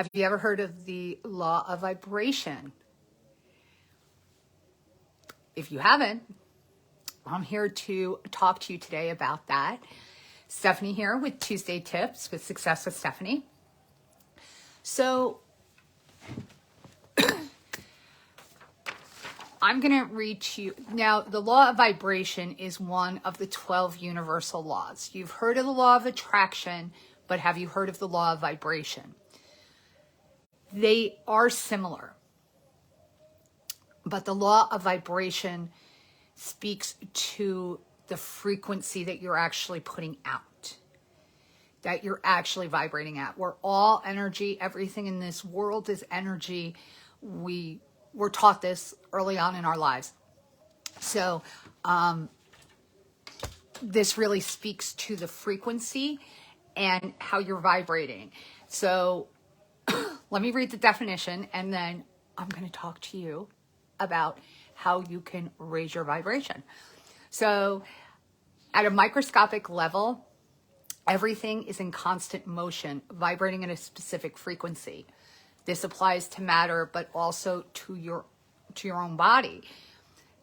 Have you ever heard of the law of vibration? If you haven't, I'm here to talk to you today about that. Stephanie here with Tuesday Tips with Success with Stephanie. So I'm going to read to you. Now, the law of vibration is one of the 12 universal laws. You've heard of the law of attraction, but have you heard of the law of vibration? They are similar, but the law of vibration speaks to the frequency that you're actually putting out, that you're actually vibrating at. We're all energy. Everything in this world is energy. We were taught this early on in our lives. So this really speaks to the frequency and how you're vibrating. So let me read the definition, and then I'm going to talk to you about how you can raise your vibration. So at a microscopic level, everything is in constant motion, vibrating at a specific frequency. This applies to matter, but also to your own body.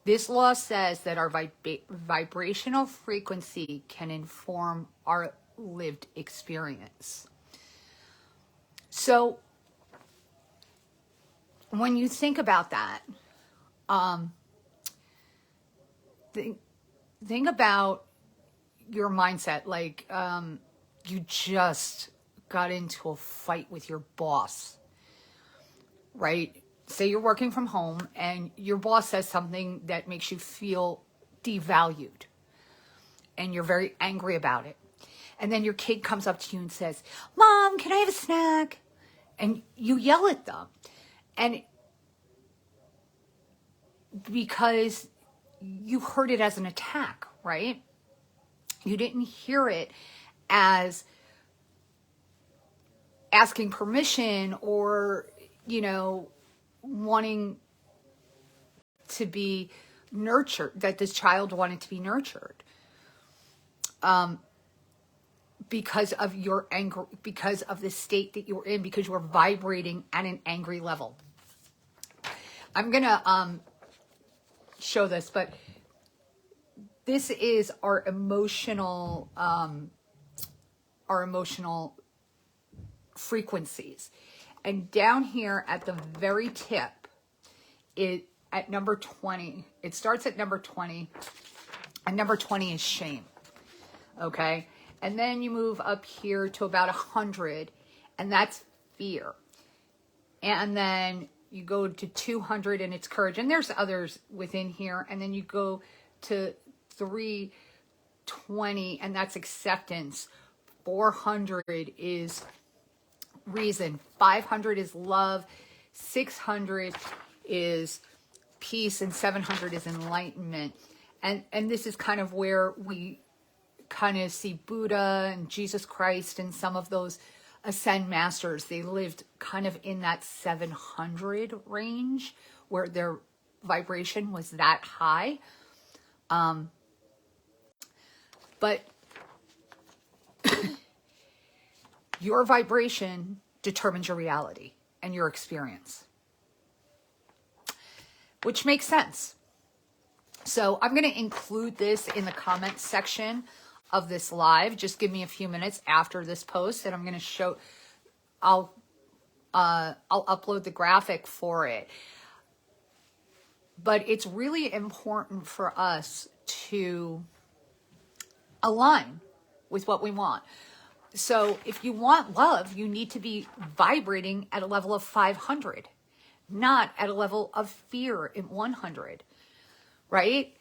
This law says that our vibrational frequency can inform our lived experience. So when you think about that, think about your mindset. Like you just got into a fight with your boss, right? Say you're working from home and your boss says something that makes you feel devalued and you're very angry about it. And then your kid comes up to you and says, "Mom, can I have a snack?" And you yell at them. And because you heard it as an attack, right? You didn't hear it as asking permission or, wanting to be nurtured, that this child wanted to be nurtured. Because of your anger, because of the state that you're in, because you're vibrating at an angry level. I'm going to show this, but this is our emotional frequencies. And down here at the very tip, at number 20, it starts at number 20, and number 20 is shame. Okay? And then you move up here to about 100, and that's fear. And then you go to 200, and it's courage. And there's others within here. And then you go to 320, and that's acceptance. 400 is reason. 500 is love. 600 is peace, and 700 is enlightenment. And this is kind of where we kind of see Buddha and Jesus Christ and some of those ascend masters. They lived kind of in that 700 range where their vibration was that high. But your vibration determines your reality and your experience, which makes sense. So I'm going to include this in the comments section of this live. Just give me a few minutes after this post, and I'm going to show. I'll upload the graphic for it. But it's really important for us to align with what we want. So if you want love, you need to be vibrating at a level of 500, not at a level of fear in 100, right?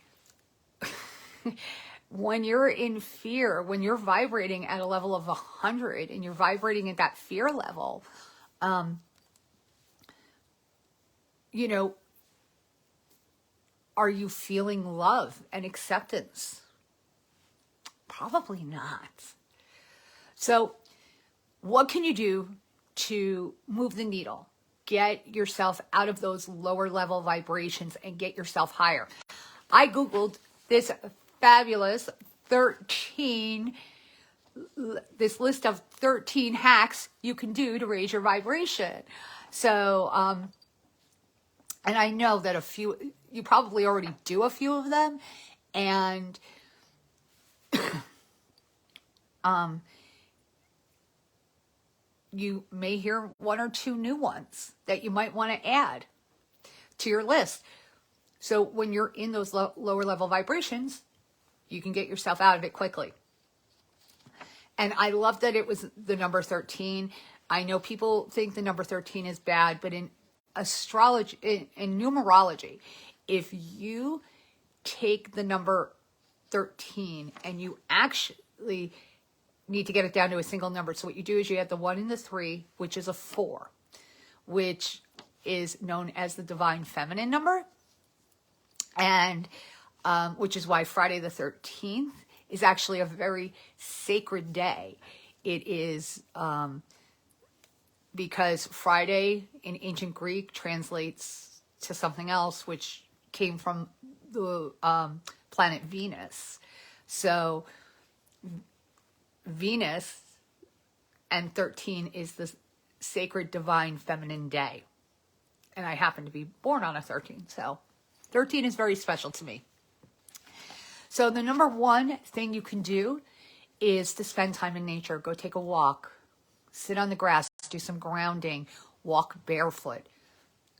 When you're in fear, when you're vibrating at a level of 100 and you're vibrating at that fear level, are you feeling love and acceptance? Probably not. So what can you do to move the needle? Get yourself out of those lower level vibrations and get yourself higher. I Googled this fabulous 13 this list of 13 hacks you can do to raise your vibration. So, and I know that you probably already do a few of them, and you may hear one or two new ones that you might want to add to your list. So when you're in those lower level vibrations, you can get yourself out of it quickly. And I love that it was the number 13. I know people think the number 13 is bad, but in astrology, in numerology, if you take the number 13 and you actually need to get it down to a single number. So what you do is you add the 1 and the 3, which is a 4, which is known as the divine feminine number. And which is why Friday the 13th is actually a very sacred day. It is because Friday in ancient Greek translates to something else, which came from the planet Venus. So Venus and 13 is the sacred divine feminine day. And I happen to be born on a 13, so 13 is very special to me. So the number one thing you can do is to spend time in nature. Go take a walk, sit on the grass, do some grounding, walk barefoot,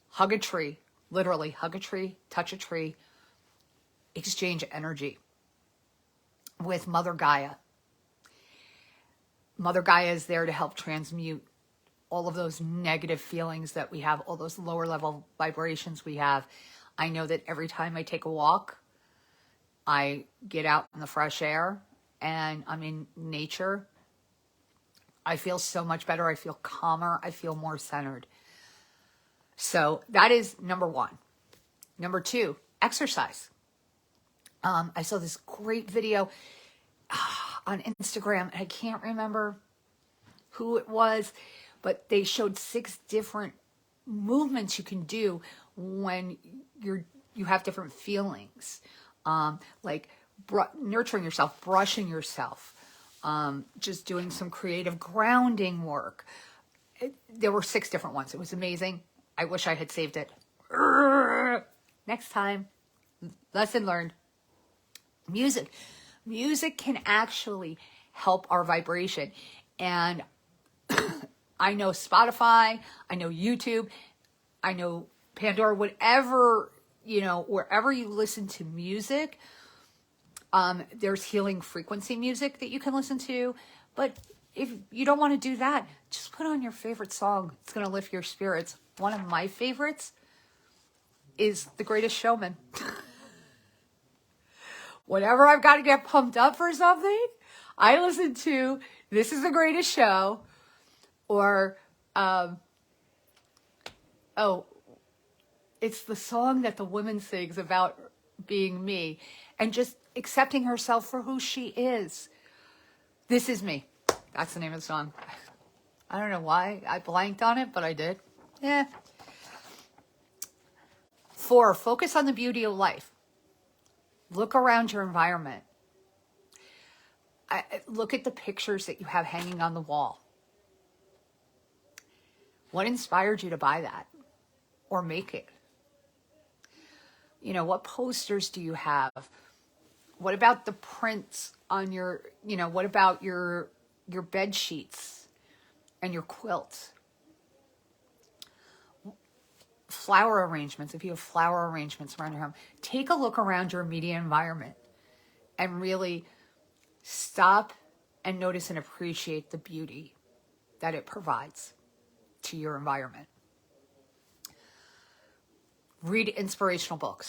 hug a tree, literally hug a tree, touch a tree, exchange energy with Mother Gaia. Mother Gaia is there to help transmute all of those negative feelings that we have, all those lower level vibrations we have. I know that every time I take a walk, I get out in the fresh air and I'm in nature, I feel so much better. I feel calmer. I feel more centered. So that is number one. Number two, exercise. I saw this great video on Instagram. I can't remember who it was, but they showed 6 different movements you can do when you have different feelings, like nurturing yourself, brushing yourself, just doing some creative grounding work. There were 6 different ones. It was amazing. I wish I had saved it. Next time, lesson learned. Music can actually help our vibration. And I know Spotify, I know YouTube, I know Pandora, whatever, wherever you listen to music, there's healing frequency music that you can listen to. But if you don't want to do that, just put on your favorite song. It's going to lift your spirits. One of my favorites is The Greatest Showman. Whenever I've got to get pumped up for something, I listen to This Is the Greatest Show, or, it's the song that the woman sings about being me and just accepting herself for who she is. This Is Me. That's the name of the song. I don't know why I blanked on it, but I did. Yeah. 4, focus on the beauty of life. Look around your environment. Look at the pictures that you have hanging on the wall. What inspired you to buy that or make it? What posters do you have? What about the prints on your, what about your bed sheets and your quilt? Flower arrangements, if you have flower arrangements around your home, take a look around your immediate environment and really stop and notice and appreciate the beauty that it provides to your environment. Read inspirational books.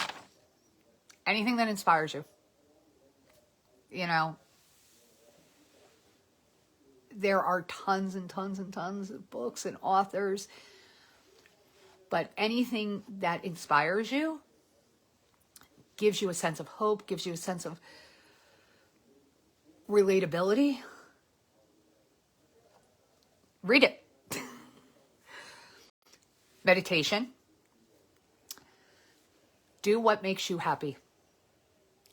Anything that inspires you. There are tons and tons and tons of books and authors. But anything that inspires you, gives you a sense of hope, gives you a sense of relatability, read it. Meditation. Do what makes you happy.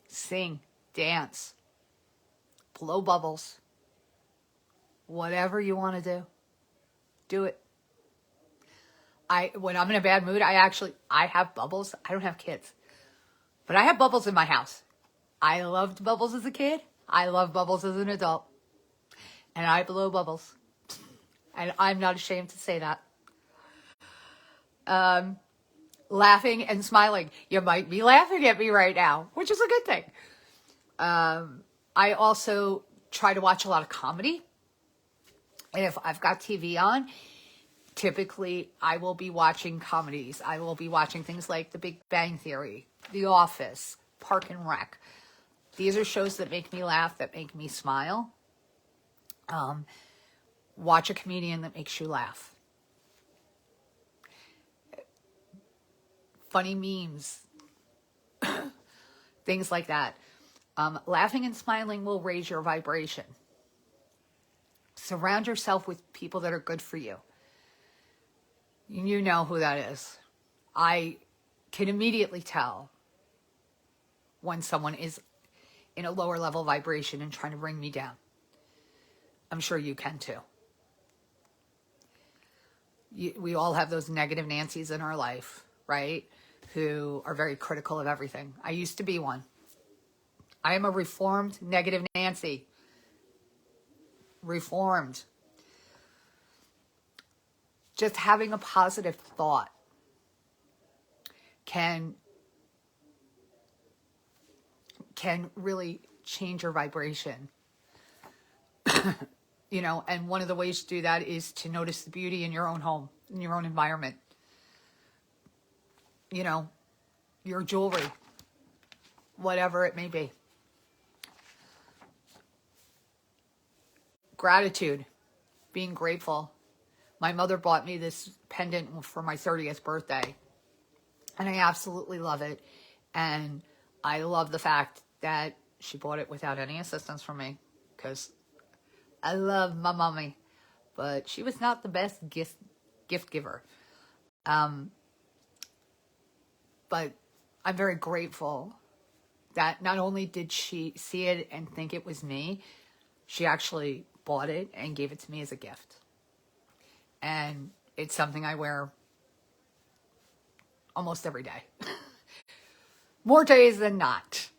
Sing, dance, blow bubbles, Whatever you want to do it. When I'm in a bad mood, I have bubbles. I don't have kids, but I have bubbles in my house. I loved bubbles as a kid. I love bubbles as an adult. And I blow bubbles. And I'm not ashamed to say that. Laughing and smiling. You might be laughing at me right now, which is a good thing. I also try to watch a lot of comedy. And if I've got TV on, typically I will be watching comedies. I will be watching things like The Big Bang Theory, The Office, Park and Rec. These are shows that make me laugh, that make me smile. Watch a comedian that makes you laugh. Funny memes. Things like that. Laughing and smiling will raise your vibration. Surround yourself with people that are good for you. You know who that is. I can immediately tell when someone is in a lower level vibration and trying to bring me down. I'm sure you can too. We all have those negative Nancys in our life, right? Who are very critical of everything. I used to be one. I am a reformed negative Nancy. Reformed. Just having a positive thought can really change your vibration. And one of the ways to do that is to notice the beauty in your own home, in your own environment. Your jewelry, whatever it may be. Gratitude, being grateful. My mother bought me this pendant for my 30th birthday, and I absolutely love it. And I love the fact that she bought it without any assistance from me, because I love my mommy, but she was not the best gift giver. But I'm very grateful that not only did she see it and think it was me, she actually bought it and gave it to me as a gift. And it's something I wear almost every day. More days than not.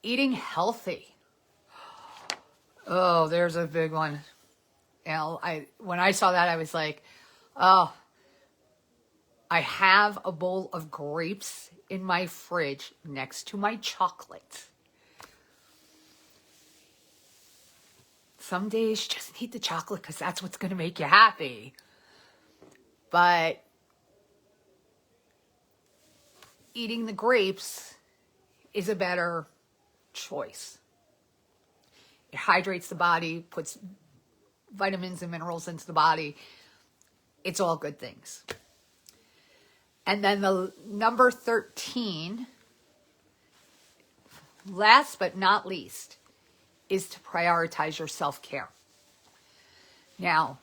Eating healthy. Oh, there's a big one. When I saw that, I was like, oh, I have a bowl of grapes in my fridge next to my chocolate. Some days you just need the chocolate because that's what's going to make you happy. But eating the grapes is a better choice. It hydrates the body, puts vitamins and minerals into the body. It's all good things. And then the number 13, last but not least, is to prioritize your self-care. Now,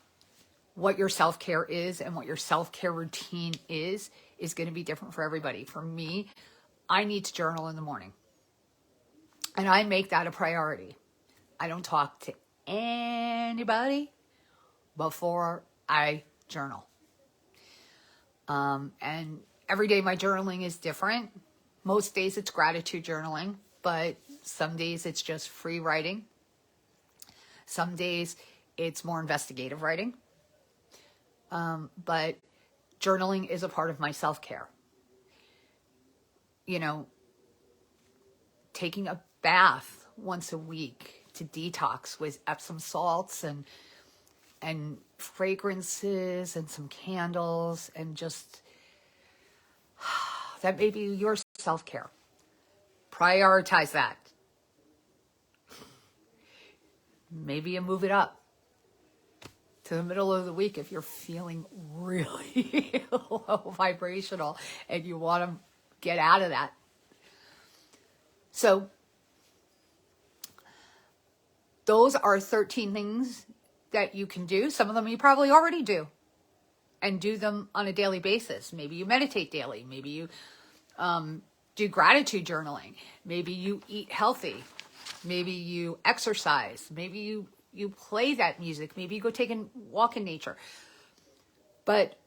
what your self-care is and what your self-care routine is going to be different for everybody. For me, I need to journal in the morning. And I make that a priority. I don't talk to anybody before I journal. And every day my journaling is different. Most days it's gratitude journaling, but some days it's just free writing. Some days it's more investigative writing. But journaling is a part of my self-care. Taking a bath once a week to detox with Epsom salts and fragrances and some candles, and just that may be your self-care. Prioritize that. Maybe you move it up to the middle of the week if you're feeling really low vibrational and you want to get out of that. So those are 13 things that you can do. Some of them you probably already do, and do them on a daily basis. Maybe you meditate daily. Maybe you do gratitude journaling. Maybe you eat healthy. Maybe you exercise. Maybe you play that music. Maybe you go take a walk in nature. But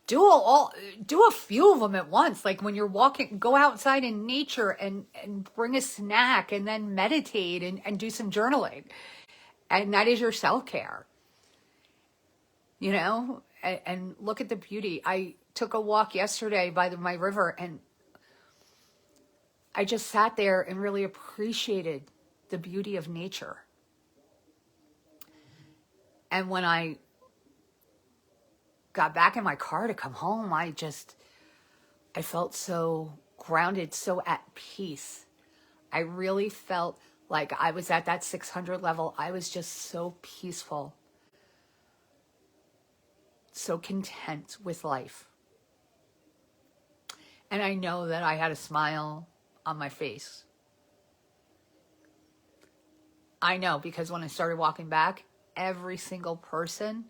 do a few of them at once. Like when you're walking, go outside in nature and bring a snack and then meditate and do some journaling. And that is your self-care, you know, and look at the beauty. I took a walk yesterday by my river, and I just sat there and really appreciated the beauty of nature. And when I got back in my car to come home, I felt so grounded, so at peace. I really felt like I was at that 600 level. I was just so peaceful, so content with life. And I know that I had a smile on my face. I know, because when I started walking back, every single person,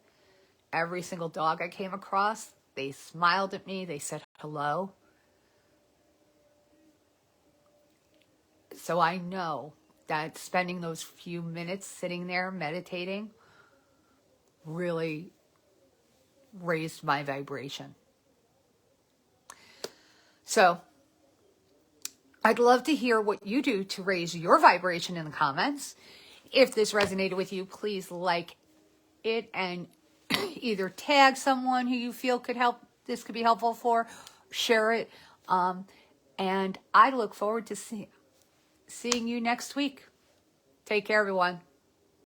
every single dog I came across, they smiled at me, they said hello. So I know that spending those few minutes sitting there meditating really raised my vibration. So I'd love to hear what you do to raise your vibration in the comments. If this resonated with you, please like it and either tag someone who you feel this could be helpful for, share it. And I look forward to seeing you next week. Take care, everyone.